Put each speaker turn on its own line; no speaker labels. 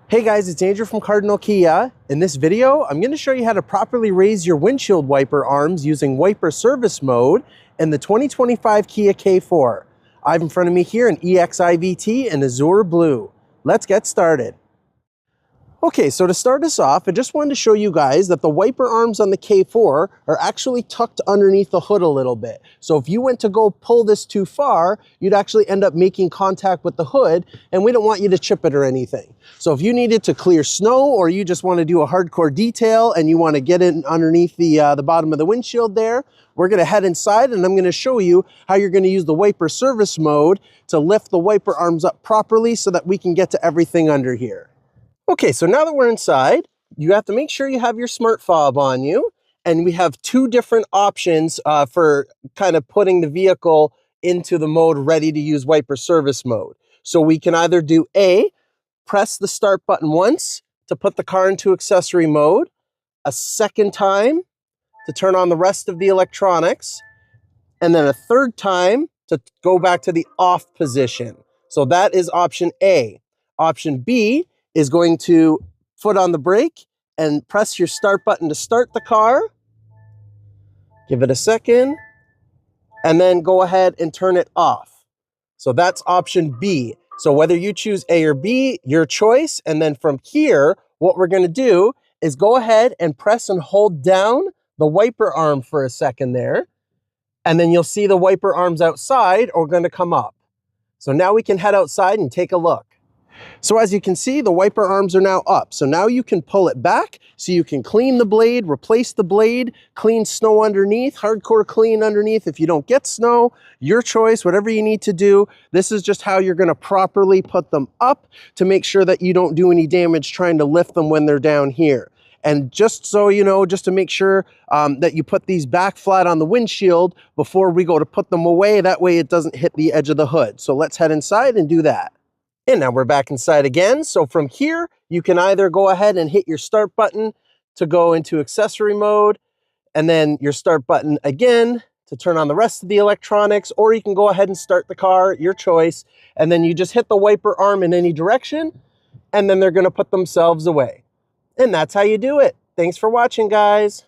Hey guys, it's Andrew from Cardinal Kia. In this video, I'm going to show you how to properly raise your windshield wiper arms using wiper service mode in the 2025 Kia K4. I have in front of me here an EXI-VT in Azure Blue. Let's get started. Okay, so to start us off, I just wanted to show you guys that the wiper arms on the K4 are actually tucked underneath the hood a little bit. So if you went to go pull this too far, you'd actually end up making contact with the hood, and we don't want you to chip it or anything. So if you needed to clear snow, or you just want to do a hardcore detail and you want to get in underneath the bottom of the windshield there, we're going to head inside and I'm going to show you how you're going to use the wiper service mode to lift the wiper arms up properly so that we can get to everything under here. Okay, so now that we're inside, you have to make sure you have your smart fob on you, and we have two different options for kind of putting the vehicle into the mode ready to use wiper service mode. So we can either do A, press the start button once to put the car into accessory mode, a second time to turn on the rest of the electronics, and then a third time to go back to the off position. So that is option A. Option B is going to foot on the brake and press your start button to start the car. Give it a second, and then go ahead and turn it off. So that's option B. So whether you choose A or B, your choice. And then from here, what we're going to do is go ahead and press and hold down the wiper arm for a second there. And then you'll see the wiper arms outside are going to come up. So now we can head outside and take a look. So as you can see, the wiper arms are now up. So now you can pull it back so you can clean the blade, replace the blade, clean snow underneath, hardcore clean underneath. If you don't get snow, your choice, whatever you need to do. This is just how you're going to properly put them up to make sure that you don't do any damage trying to lift them when they're down here. And just so you know, just to make sure that you put these back flat on the windshield before we go to put them away. That way it doesn't hit the edge of the hood. So let's head inside and do that. And now we're back inside again. So from here, you can either go ahead and hit your start button to go into accessory mode, and then your start button again to turn on the rest of the electronics, or you can go ahead and start the car, your choice, and then you just hit the wiper arm in any direction, and then they're going to put themselves away. And that's how you do it. Thanks for watching, guys.